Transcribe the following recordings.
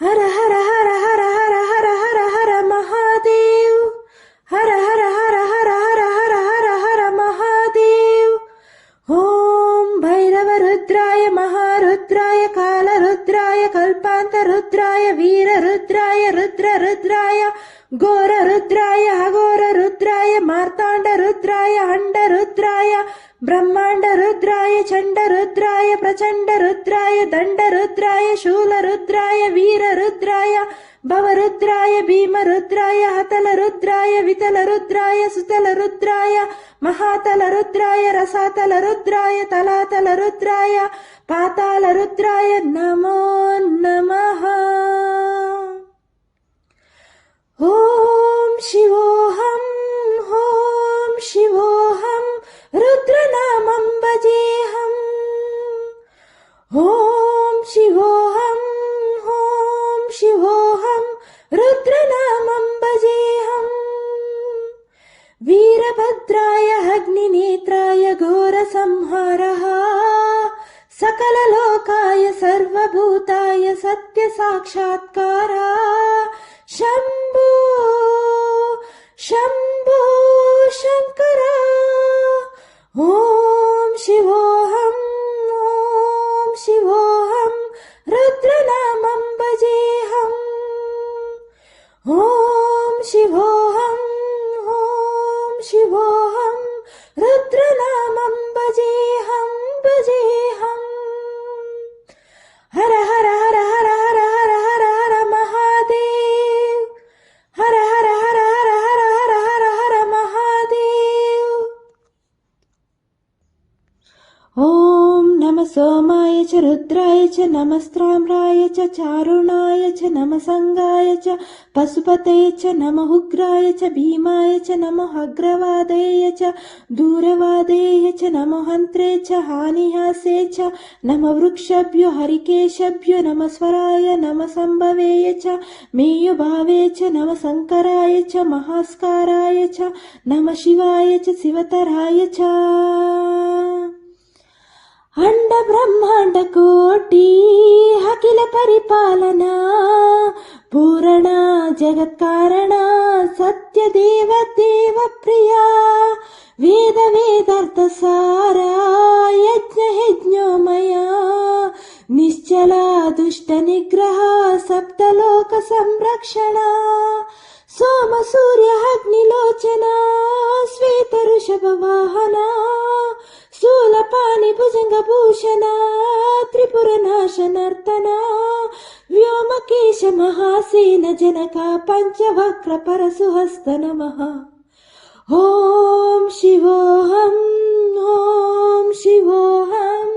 हर हर हर हर हर हर हर हर महादेव। हर हर हर हर हर हर हर हर महादेव। ओम भैरवरुद्राय महारुद्राय कालरुद्राय कल्पान्तरुद्राय वीररुद्राय रुद्ररुद्राय घोररुद्राय अघोररुद्राय मार्ताण्डरुद्राय अण्डरुद्राय ब्रह्माण्डरुद्राय चण्डरुद्राय प्रचण्डरुद्राय दण्डरुद्राय शूलरुद्राय वीररुद्राय भवरुद्राय भीमरुद्राय हतलरुद्राय वितलरुद्राय सुतलरुद्राय महातलरुद्राय रसातलरुद्राय तलातलरुद्राय पातालरुद्राय नमो नमः। ओम शिवोऽहम् ओम शिवोऽहम् रुद्रनामं भजेऽहम्। ओम शिवोऽहम् ओम शिवोऽहम् रुद्रनामं भजेऽहम्। वीरभद्राय अग्निनेत्राय घोरसंहारः सकललोकाय सर्वभूताय सत्यसाक्षात्कारः शम्भो शम्भो शङ्कर। ओम शिवोऽहम् ओम शिवोऽहम् रुद्रनामं भजेऽहम्। ओम शिवोऽहम् ओम शिवोऽहम् रुद्रनामं भजेऽहम् भजेऽहम्। हर हर हर हर हर हर हर हर महादेव। हर हर हर हर हर हर हर हर महादेव। ओम नमः सोमाय च रुद्राय च नमस्ताम्राय च चारुणाय च नमः संगाय च पशुपतये च नमः उग्राय च भीमाय च नमः अग्रवादये च दूरवादये च नमः हन्त्रे च हानिहासे च नमः वृक्षभ्यो हरिकेशभ्यो नमः स्वराय नमः संभवे च मेयुभावे च नमः शङ्कराय च महास्काराय च नमः शिवाय च शिवतराय च। अंड ब्रह्मांड कोटि अखिल परिपालना पूर्ण जगत्कारण सत्य देव देव प्रिया वेद वेदार्थ सारा यज्ञ यज्ञोमया निश्चला दुष्ट निग्रह सप्तलोक संरक्षण सोम सूर्य अग्निलोचना श्वेत ऋषभ वाहना शूलपाणि भुजंग भूषण त्रिपुर नाशनर्तना व्योमकेश महासेन जनका पंचवक्र परशुहस्त नमः। ओम शिवोऽहम् ओम शिवोऽहम्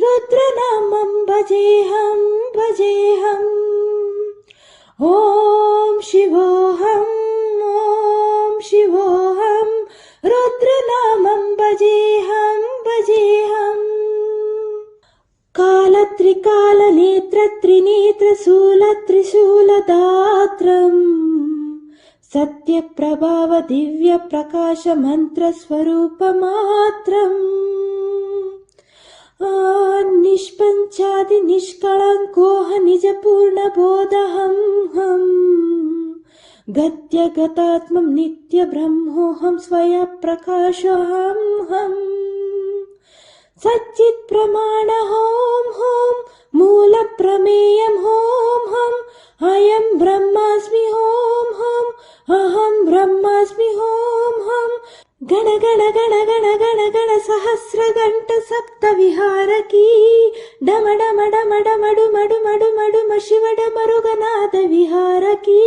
रुद्रनामं भजेऽहम् भजेऽहम्। ओम शिवोऽहम् ओम शिवोऽहम् रुद्रनामं भजेऽहम् भजेऽहम्। कालत्रिकाल नेत्र त्रिनेत्र शूल त्रिशूलदात्रम् सत्य प्रभाव दिव्य प्रकाश मंत्र स्वरूप मात्रम् निष्पञ्चादि निष्कळङ्कोह निज पूर्ण बोधहं हम गत्य गतात्मं नित्य ब्रह्मोऽहं स्वयं प्रकाशोऽहं हम सच्चित् प्रमाण होम होम मूल प्रमेयं होम हम अयं ब्रह्मास्मि होम हम अहं ब्रह्मास्मि होम हम गण गण गण गण गण गण सहस्र घंट सप्त विहारकी डम डम डम डम डुम डुम डुम डुम शिव डमरुगनाद विहारकी।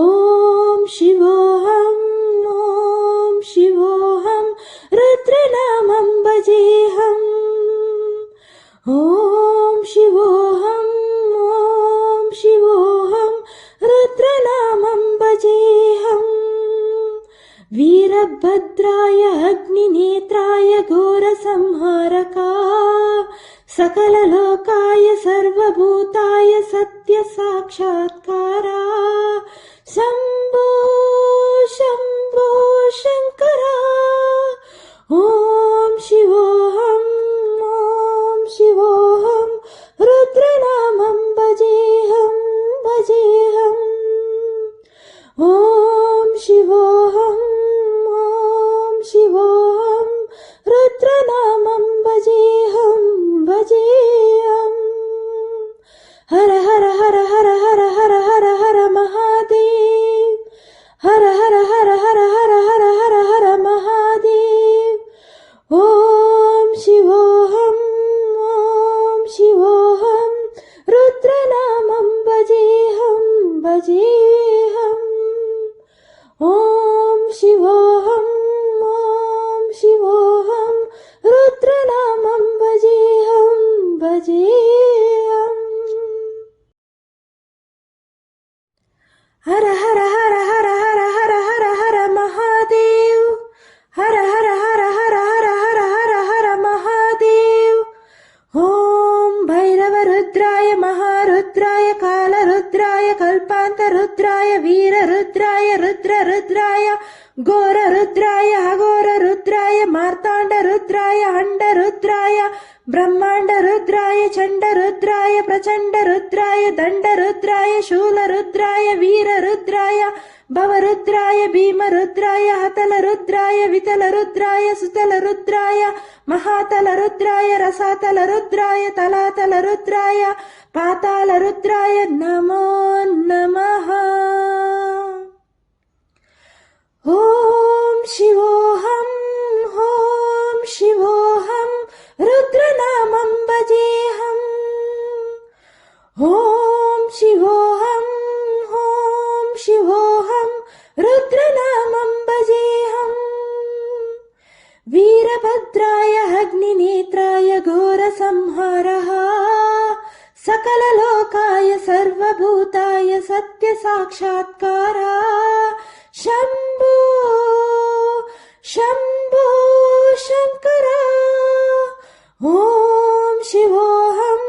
ओम शिवोऽहम् ओम शिवोऽहम् रुद्रनामं भजेऽहम्। ओम शिवोऽहम् ओम शिवोऽहम् रुद्रनामं भजेऽहम्। वीरभद्राय अग्निनेत्राय घोरसंहारका सकललोकाय सर्वभूताय सत्य साक्षात्कारा शम्भो शम्भो शङ्कर। ओम शिवोऽहम् ओम शिवोऽहम् रुद्रनामं भजेऽहम्। हर हर हर हर हर हर हर हर महादेव हर हर हर हर हर हर हर हर महादेव ॐ शिवोऽहं रुद्रनामं भजेऽहं ॐ शिवोऽहं रुद्रनामं भजेऽहं हर हर हर हर हर हर हर हर महादेव हर हर हर हर हर हर हर हर महादेव ॐ भैरवरुद्राय महारुद्राय कालरुद्राय कल्पान्तरुद्राय वीररुद्राय रुद्ररुद्राय घोररुद्राय अघोररुद्राय मार्ताण्डरुद्राय अण्डरुद्राय ब्रह्माण्डरुद्राय चण्डरुद्राय प्रचण्डरुद्राय दण्डरुद्राय शूलरुद्राय वीररुद्राय भवरुद्राय भीमरुद्राय हतलरुद्राय वितलरुद्राय सुतलरुद्राय महातलरुद्राय रसातलरुद्राय तलातलरुद्राय पातालरुद्राय नमो नमः ॐ शिवोऽहं रुद्रनामं भजेऽहं ॐ शिवोऽहं रुद्रनामं भजेऽहं वीरभद्राय अग्निनेत्राय घोरसंहारः सकललोकाय सर्वभूताय सत्यसाक्षात्कारा शम्भो शम्भो शङ्करा ॐ शिवोऽहं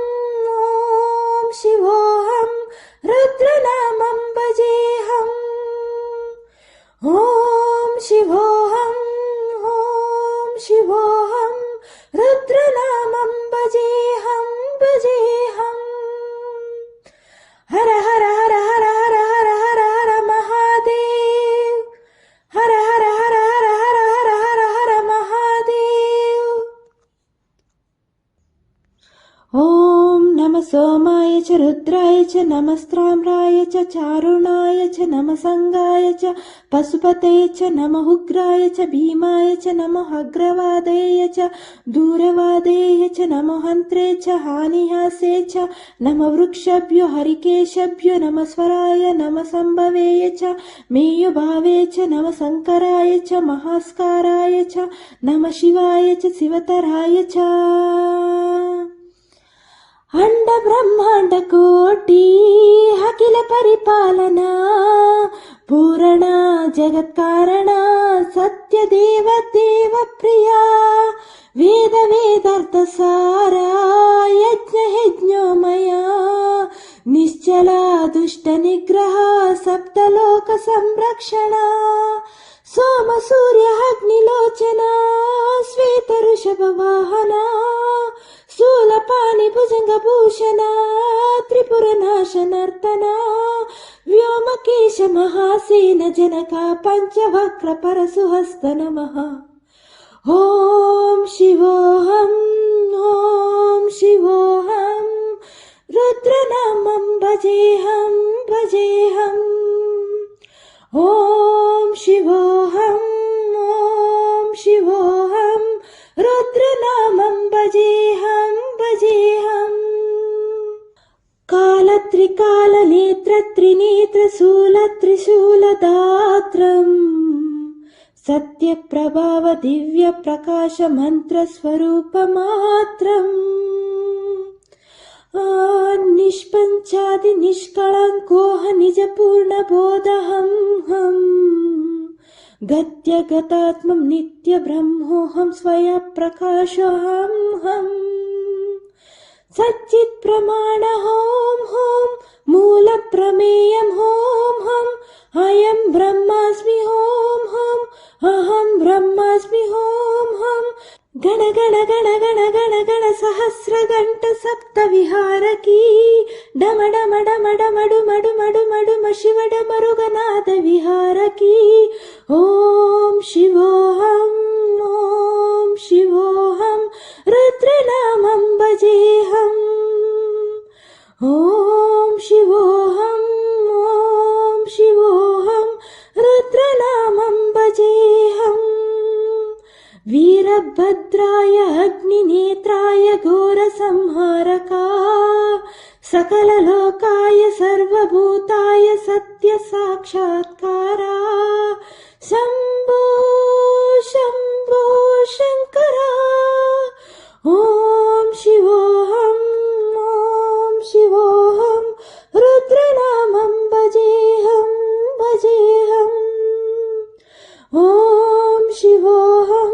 रुद्रनामं भजेऽहं ॐ शिवोऽहं रुद्रनामं भजेऽहं हर हर हर हर हर हर हर हर महादेव हर हर हर हर हर हर हर हर महादेव ॐ नमः सोमाय च रुद्राय च नमस्ताम्राय च चारुणाय च नमः संगाय च पशुपते च नमः उग्राय च भीमाय च नमः अग्रवादेय च दूरवादेय च नमः हन्त्रे च हानिहासे च नमः वृक्षभ्यो हरिकेशभ्यो नमः स्वराय नमः सम्भवेय च मेयुभावे च नमः शङ्कराय च महास्काराय च नमः शिवाय च शिवतराय च अंड ब्रह्मांड कोटि अखिल परिपालना पूर्ण जगत कारण सत्य देव देव प्रिया वेद वेदार्थ सारा यज्ञ यज्ञोमया निश्चला दुष्ट निग्रह सप्तलोक संरक्षण सोम सूर्य अग्निलोचना श्वेत ऋषभ वाहना शूलपाणि भुजंग भूषण त्रिपुर नाशनर्तना व्योमकेश महासेन जनका पंचवक्र परशुहस्त नमः ॐ शिवोऽहं रुद्रनामं भजेऽहं ॐ शिवोऽहं रुद्रनामं भजेऽहं कालत्रिकालनेत्र त्रिनेत्र शूलत्रिशूलदात्रम् सत्यप्रभाव दिव्य प्रकाश मंत्र स्वरूप मात्रम् निष्पञ्चादि निष्कळङ्कोह निज पूर्ण बोधहं गत्य गतात्मं नित्य ब्रह्मोऽहं स्वयं प्रकाशोऽहं सच्चित् प्रमाण होम मूल प्रमेयं होम अयं ब्रह्मास्मि होम अहं ब्रह्मास्मि होम गण गण गण गण गण गण सहस्र घंट सप्त विहारकी डम डम डम डमडु मडु मडु मडु शिव डमरुगनाद विहारकी ओम शिवोऽहं रुद्रनामं भजेऽहम् ओम वीरभद्राय अग्निनेत्राय घोरसंहारका सकललोकाय सर्वभूताय सत्यसाक्षात्कारा शम्भो शम्भो शङ्करा ॐ शिवोऽहं ॐ शिवोऽहं रुद्रनामं भजेऽहं भजेऽहम् ॐ शिवोऽहं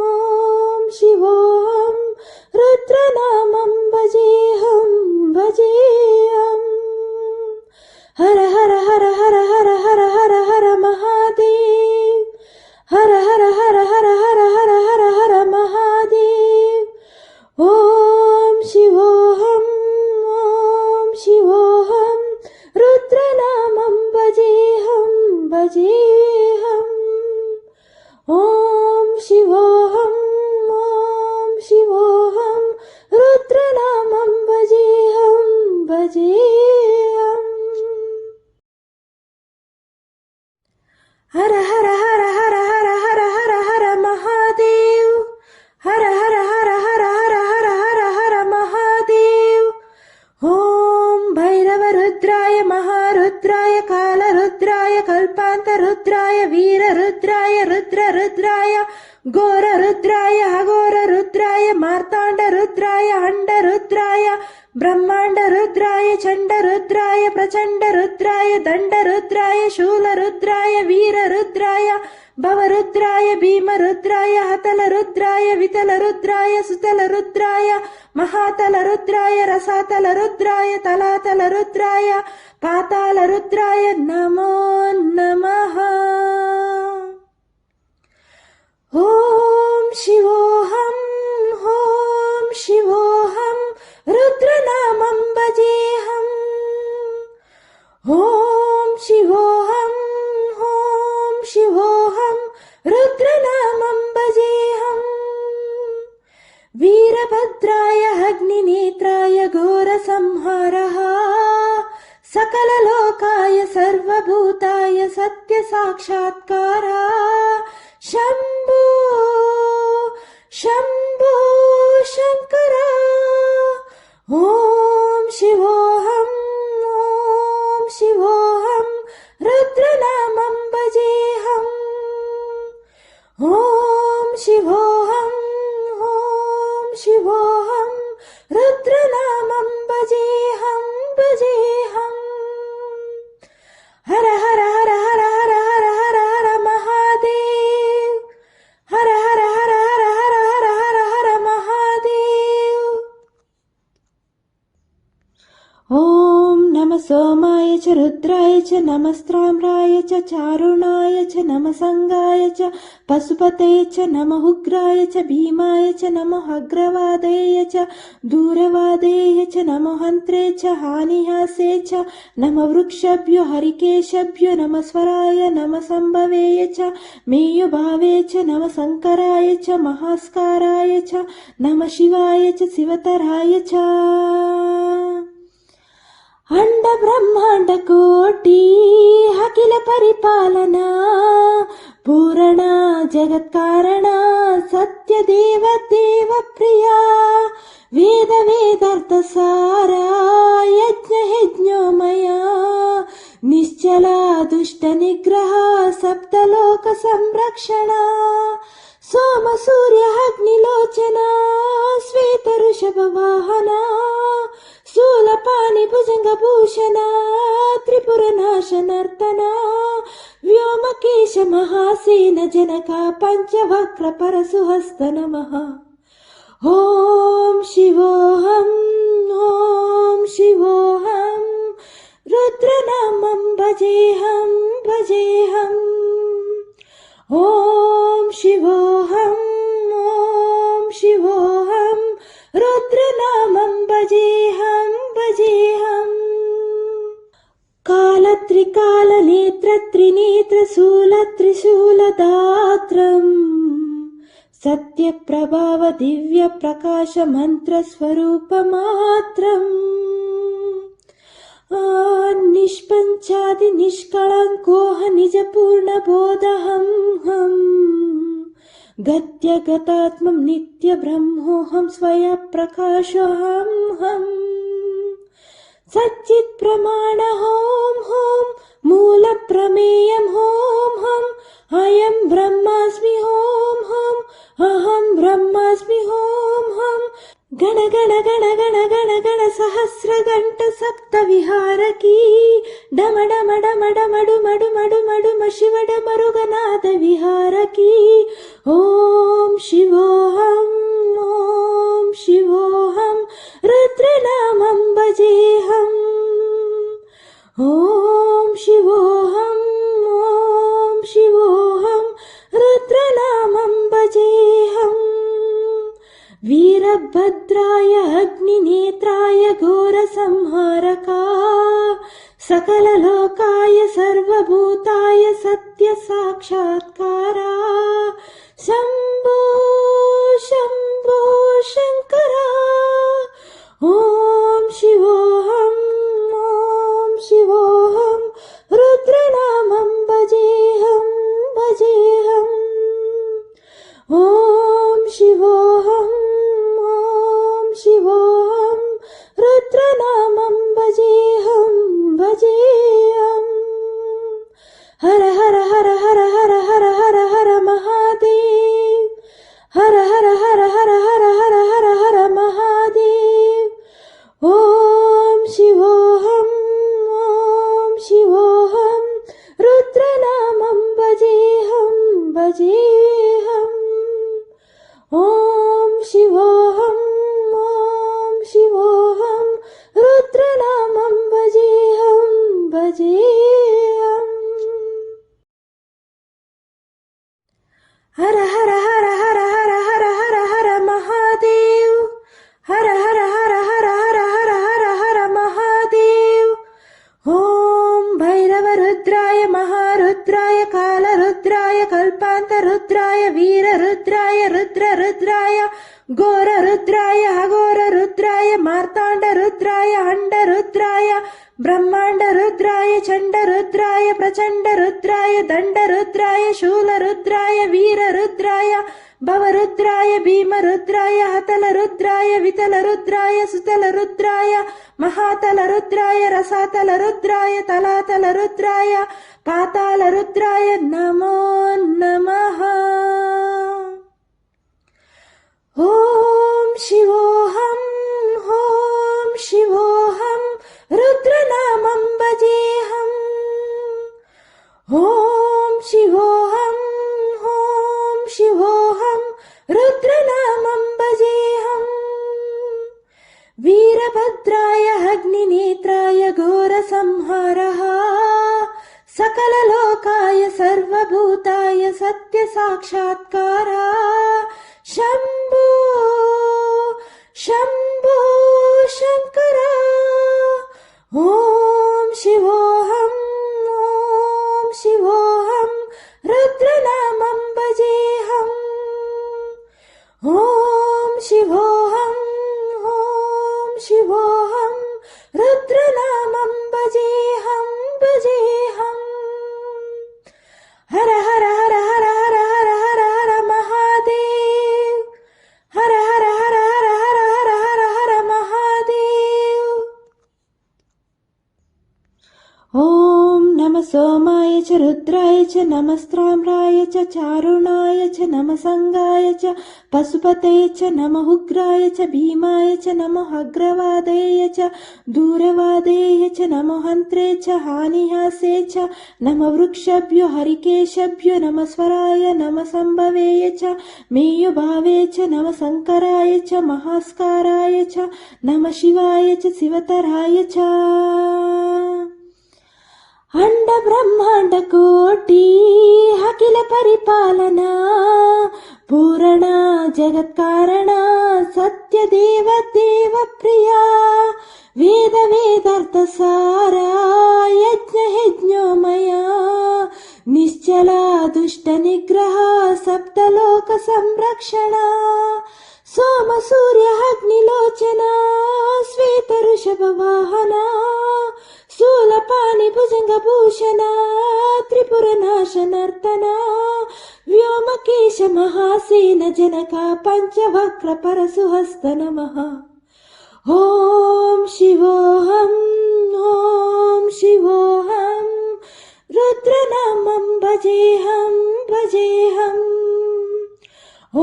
ॐ शिवोऽहं रुद्रनामं भजेऽहं भजेऽहम् हर हर हर हर हर हर हर हर महादेव हर हर हर हर हर हर हर हर महादेव ॐ शिवोऽहं रुद्रनामं भजेऽहं भजेऽहम् ॐ शिवोऽहं रुद्रनामं भजेऽहं भजेऽहम् हर हर हर हर हर हर हर हर महादेव हर हर हर हर हर हर हर हर महादेव ॐ भैरवरुद्राय महारुद्राय कालरुद्राय कल्पान्तरुद्राय वीररुद्राय रुद्ररुद्राय घोररुद्राय अघोररुद्राय मार्ताण्डरुद्राय अण्डरुद्राय ब्रह्माण्डरुद्राय चण्डरुद्राय प्रचण्डरुद्राय दण्डरुद्राय शूलरुद्राय वीररुद्राय भवरुद्राय भीमरुद्राय हतलरुद्राय वितलरुद्राय सुतलरुद्राय महातलरुद्राय रसातलरुद्राय तलातलरुद्राय पातालरुद्राय नमो नमः ॐ शिवोऽहं रुद्रनामं भजेऽहम् ॐ शिवोऽहं रुद्रनामं भजेऽहं वीरभद्राय अग्निनेत्राय घोरसंहारः सकललोकाय सर्वभूताय सत्यसाक्षात्कारा शम्भो शम्भो शङ्करा ॐ शिवोऽहं रुद्रनामं भजेऽहम् ॐ शिवोऽहं रुद्रनामं भजेऽहं भजेऽहम् हर हर हर हर हर हर हर हर महादेव हर हर हर हर हर हर हर हर महादेव ॐ नमः सोमाय च रुद्राय च नमस्ताम्राय च चारुणाय च नमः संगाय च पशुपतये च नमः उग्राय च भीमाय च नमः अग्रवादये च दूरवादये च नमः हन्त्रे च हानिहासे च नमः वृक्षभ्यो हरिकेशभ्यो नमः स्वराय नमः सम्भवेय च मेयुभावे च नमः शङ्कराय च महास्काराय च नमः शिवाय च शिवतराय च अंड ब्रह्मांड कोटि अखिल परिपालना पूर्ण जगत कारण सत्य देव देव प्रिया वेद वेदार्थ सारा यज्ञ यज्ञोमया निश्चला दुष्ट निग्रह सप्तलोक संरक्षण सोम सूर्य अग्निलोचना श्वेत ऋषभ वाहना शूलपाणि भुजंग भूषण त्रिपुर नाश नर्तना व्योमकेश महासेन जनका पंचवक्र परशुहस्त नमः ॐ शिवोऽहं रुद्रनामं भजेऽहं भजेऽहम् ॐ शिवोऽहं रुद्रनामं भजेऽहं भजेऽहम् कालत्रिकाल नेत्र त्रिनेत्र शूल त्रिशूलदात्रम् सत्य प्रभाव दिव्य प्रकाश मंत्र स्वरूप मात्रम् निष्पञ्चादि निष्कळङ्कोह निज पूर्ण बोधहं हम गत्यगतात्मं नित्यब्रह्मोऽहं स्वयप्रकाशोऽहम् सच्चित् प्रमाण होम होम मूलप्रमेयं होम हम अयं ब्रह्मास्मि होम हम अहं ब्रह्मास्मि होम हम गण गण गण गण गण गण सहस्र घंट सप्त विहारकी डम डम डम डमडु मडु मडु मडु शिव डमरुगनाद विहारकी ओम शिवोऽहम् ओम शिवोऽहम् रुद्रनामं भजेऽहम् ओम शिवोऽहम् ओम शिवोऽहम् रुद्रनामं भजेऽहम् वीरभद्राय अग्निनेत्राय घोरसंहारका सकललोकाय सर्वभूताय सत्यसाक्षात्कारा शम्भो शम्भो शङ्करा ओम शिवोऽहम् ओम शिवोऽहम् रुद्रनामं भजेऽहम् भजेऽहम् ओम शिवोऽहम् ओम शिवोऽहम् रुद्रनामं भजेऽहम् भजेऽहम् हर हर हर हर हर हर हर हर महादेव हर हर हर हर हर हर हर हर महादेव ओम शिवोऽहम् ओम शिवोऽहम् रुद्रनामं भजेऽहम् भजेऽहम् ओम शिवोऽहम् ओम शिवोऽहम् रुद्रनामं भजेऽहम् भजेऽहम् हर हर हर हर हर हर हर हर महादेव हर हर हर हर हर हर हर हर महादेव ओम भैरव रुद्राय महारुद्राय कालरुद्राय कल्पान्तरुद्राय वीररुद्राय रुद्ररुद्राय घोररुद्राय अघोररुद्राय मार्ताण्डरुद्राय अण्डरुद्राय ब्रह्माण्डरुद्राय चण्डरुद्राय प्रचण्डरुद्राय दण्डरुद्राय शूलरुद्राय वीररुद्राय भवरुद्राय भीमरुद्राय हतलरुद्राय वितलरुद्राय सुतलरुद्राय महातलरुद्राय रसातलरुद्राय तलातलरुद्राय पातालरुद्राय नमो नमः ओम शिवोऽहम् ओम शिवोऽहम् रुद्रनामं भजेऽहम् ओम शिवोऽहम् ओम शिवोऽहम् रुद्रनामं भजेऽहम् वीरभद्राय अग्निनेत्राय घोरसंहारः सकललोकाय सर्वभूताय सत्यसाक्षात्कारा शम्भो शम्भो शङ्करा ओम शिवोऽहम् ओम शिवोऽहम् रुद्रनामं भजेऽहम् ओम शिवोऽहम् ओम शिवोऽहम् रुद्रनामं भजेऽहम् भजेऽहम् हर हर हर हर हर हर हर हर महादेव हर हर हर हर हर हर हर हर महादेव ओम नमः सोमाय च रुद्राय च नमस्ताम्राय च चारुणाय च नमः संगाय च पशुपते च नमः उग्राय च भीमाय च नमः अग्रवादेय च दूरवादेय च नमः हन्त्रे च हानिहासे च नमः वृक्षभ्यो हरिकेशभ्यो नमः स्वराय नमः संभवेय च मेयुभावे च नमः शङ्कराय च महास्काराय च नमः शिवाय च शिवतराय च अंड ब्रह्मांड कोटि अखिल परिपालना पूर्ण जगत्कारण सत्य देव देव प्रिया वेद वेदार्थ सारा यज्ञ यज्ञोमया निश्चला दुष्ट निग्रह सप्तलोक संरक्षण सोम सूर्य अग्निलोचना श्वेत ऋषभ वाहना शूलपाणि भुजंग भूषण त्रिपुर नाशनर्तना व्योमकेश महासेन जनका पंचवक्र परशुहस्त नमः। ॐ शिवोऽहम् ॐ शिवोऽहम् रुद्रनामं भजेऽहं भजेऽहम्।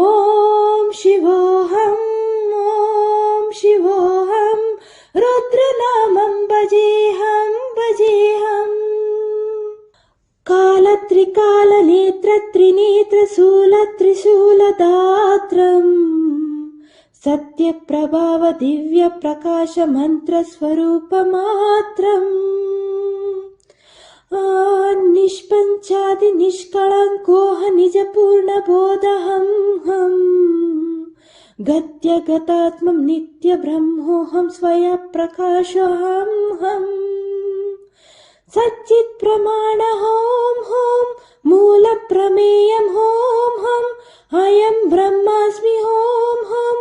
ॐ शिवोऽहम् ॐ शिवोऽहम् रुद्रनामं भजेऽहं भजेऽहम्। कालत्रिकालनेत्रत्रिनेत्रशूलत्रिशूलदात्रम् सत्यप्रभाव दिव्यप्रकाशमन्त्रस्वरूपमात्रम् निष्पञ्चादिनिष्कळङ्कोह निजपूर्णबोधहं हम् गत्यगतात्मं नित्यब्रह्मोऽहं स्वयप्रकाशोऽहं हम् सच्चित्प्रमाण हों हों मूलप्रमेयं हों हं अयं ब्रह्मास्मि हों हं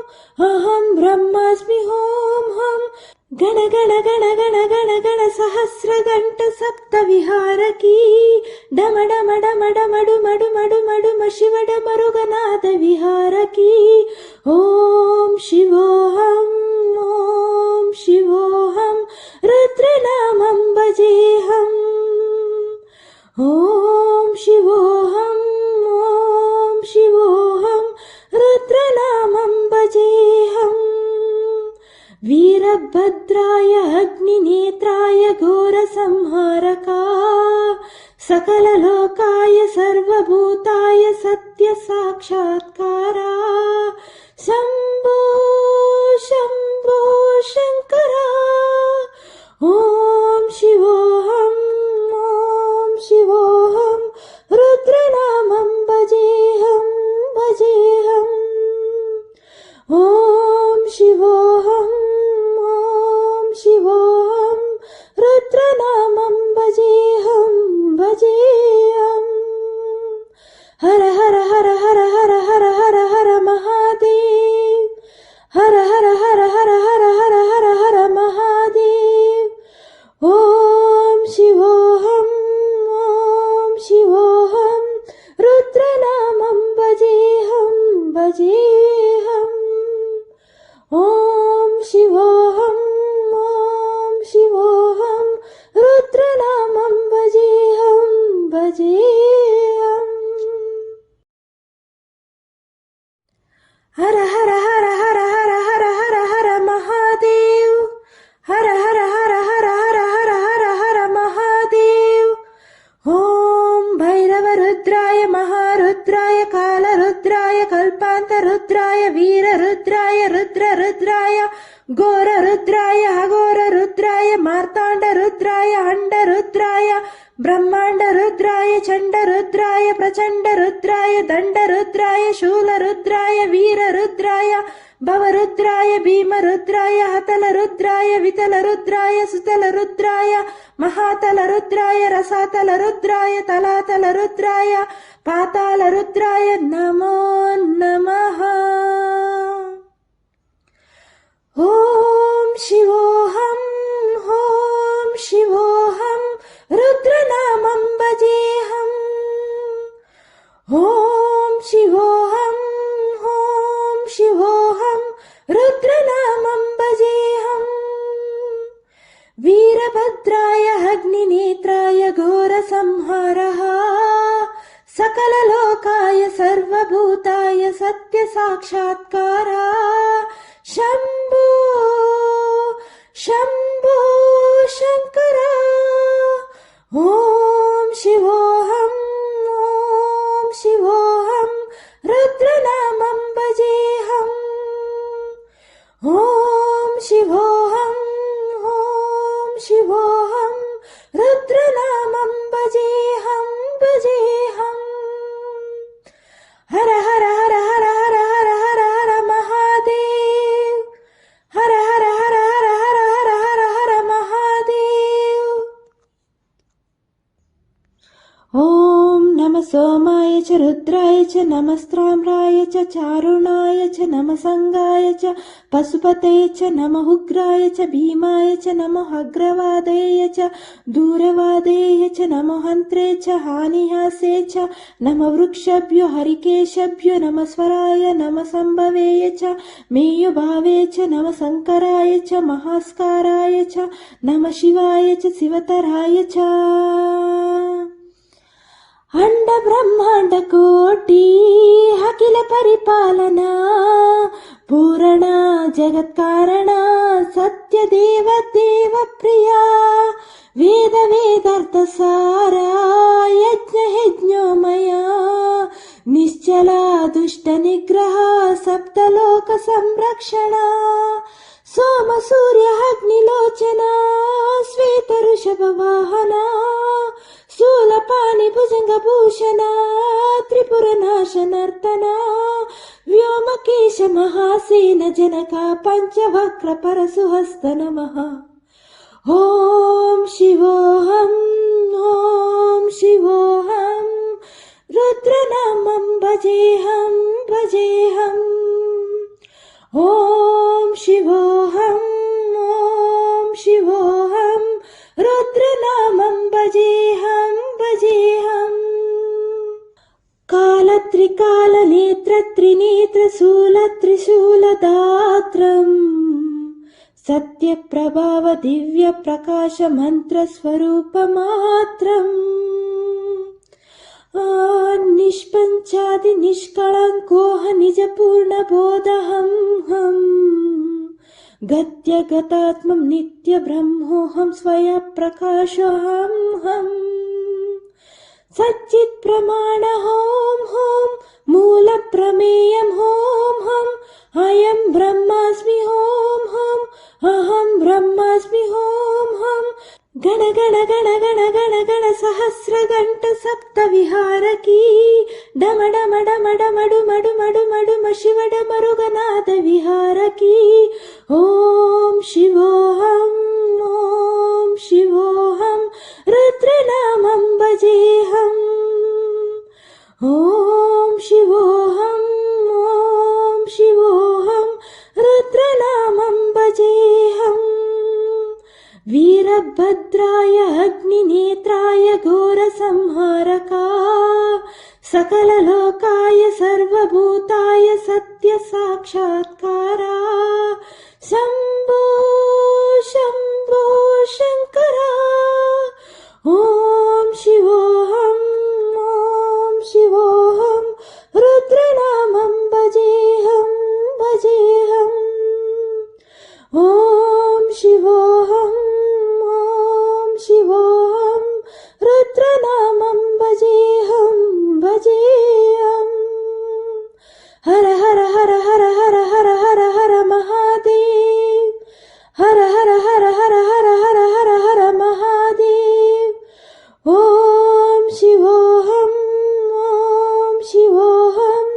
अहं ब्रह्मास्मि हों हं गण गण गण गण गण गण सहस्रघण्ट सप्तविहारकी डम डम डम डमडु मडु मडु मडु शिव डमरुगनाद विहारकी। ॐ शिवोऽहम् ॐ शिवोऽहम् रुद्रनामं भजेऽहम्। ॐ शिवोऽहम् ॐ शिवोऽहम् रुद्रनामं भजेऽहम्। वीरभद्राय अग्निनेत्राय घोरसंहारका सकललोकाय सर्वभूताय सत्यसाक्षात्कारा शम्भो शम्भो शङ्करा। ॐ शिवोऽहम् ॐ शिवोऽहम् रुद्रनामं भजेऽहं भजेऽहम्। ॐ शिवोऽहम् ॐ शिवोऽहम् रुद्रनामं भजेऽहं भजेऽहम्। हर हर हर हर हर हर हर हर महादेव हर हर हर हर हर हर हर हर महादेव। ॐ शिवोऽहम् ॐ शिवोऽहम् रुद्रनामं भजेऽहं भजेऽहम्। ॐ शिवोऽहम् ॐ शिवोऽहम् रुद्रनामं भजेऽहं भजेऽहम्। हर हर हर हर हर हर हर हर महादेव हर हर हर हर हर हर हर हर महादेव। ॐ भैरवरुद्राय महारुद्राय कालरुद्राय कल्पान्तरुद्राय वीररुद्राय रुद्ररुद्राय घोररुद्राय अघोररुद्राय मार्ताण्डरुद्राय अण्डरुद्राय ब्रह्माण्डरुद्राय चण्डरुद्राय प्रचण्डरुद्राय दण्डरुद्राय शूलरुद्राय वीररुद्राय भवरुद्राय भीमरुद्राय हतलरुद्राय वितलरुद्राय सुतलरुद्राय महातलरुद्राय रसातलरुद्राय तलातलरुद्राय पातालरुद्राय नमो नमः। ॐ शिवोऽहम् ॐ शिवोऽहम् रुद्रनामं भजेऽहम्। ॐ शिवोऽहम् ॐ शिवोऽहम् रुद्रनामं भजेऽहम्। वीरभद्राय अग्निनेत्राय घोरसंहारः सकललोकाय सर्वभूताय सत्यसाक्षात्कारा शम्भो शम्भो शङ्करा। ॐ शिवोऽहम् ॐ शिवोऽहम् रुद्रनामं भजेऽहम्। ॐ शिवोऽहम् ॐ शिवोऽहम् रुद्रनामं भजेऽहं भजेऽहम्। हर हर हर हर हर हर हर हर महादेव हर हर हर हर हर हर हर हर महादेव। ॐ नमः सोमाय च रुद्राय च नमस्ताम्राय च चारुणाय च नमः संगाय च पशुपते च नमः उग्राय च भीमाय च नमः अग्रवादेय च दूरवादेय च नमः हन्त्रे च हानिहासे च नमः वृक्षभ्यो हरिकेशभ्यो नमः स्वराय नमः संभवेय च मेयुभावे च नमः शङ्कराय च महास्काराय च नमः शिवाय च शिवतराय च अंड ब्रह्मांड कोटि अखिल परिपालना पूर्ण जगत् कारण सत्य देव देव प्रिया वेद वेदार्थ सारा यज्ञ यज्ञोमया निश्चला दुष्ट निग्रह सप्तलोक संरक्षण सोम सूर्य अग्निलोचना श्वेत ऋषभ वाहना शूलपाणि भुजङ्गभूषणा त्रिपुरनाशनर्तना व्योमकेश महासेन जनका पञ्चवक्र परशुहस्त नमः ॐ शिवोऽहम् ॐ शिवोऽहम् रुद्रनामं भजेऽहं भजेऽहम् ॐ शिवोऽहम् ॐ शिवोऽहम् रुद्रनामं भजेऽहं भजेऽहम् कालत्रिकालनेत्र त्रिनेत्रशूल त्रिशूलदात्रम् सत्यप्रभाव दिव्य प्रकाश मंत्र स्वरूपमात्रम् निष्पञ्चादि निष्कळङ्कोह निजपूर्ण बोधहं हम् गत्य गतात्मं नित्य ब्रह्मोऽहं स्वयं प्रकाशोऽहं हम् सच्चित् प्रमाण होम होम मूल प्रमेयं होम हम अयं ब्रह्मास्मि होम हम अहं ब्रह्मास्मि होम हम गण गण गण गण गण गण सहस्र घंट सप्त विहारकी डम डम डम डम डुम डुम डुम डुम शिव डमरुगनाथ विहारकी ओम शिवोऽहम् ओम शिवोऽहम् रुद्रनामं भजेऽहम् ओम शिवोऽहम् ओम शिवोऽहम् रुद्रनामं भजेऽहम् वीरभद्राय अग्निनेत्राय घोरसंहारका सकललोकाय सर्वभूताय सत्य साक्षात्कारा शम्भो शम्भो शङ्करा ॐ शिवोऽहम् ॐ शिवोऽहम् रुद्रनामं भजेऽहं भजेऽहम् ॐ शिवोऽहम् ॐ शिवोऽहम् रुद्रनामं भजेऽहं भजेऽहम् हर हर हर हर हर हर हर हर महादेव हर हर हर हर हर हर हर हर महादेव ॐ शिवोऽहम् ॐ शिवोऽहम्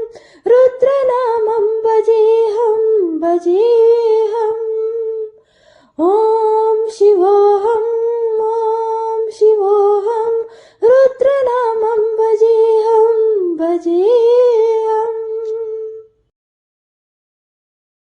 रुद्रनामं भजेऽहं भजेऽहम् ॐ शिवोऽहम् ॐ शिवोऽहम् रुद्रनामं भजेऽहं भजेऽहम्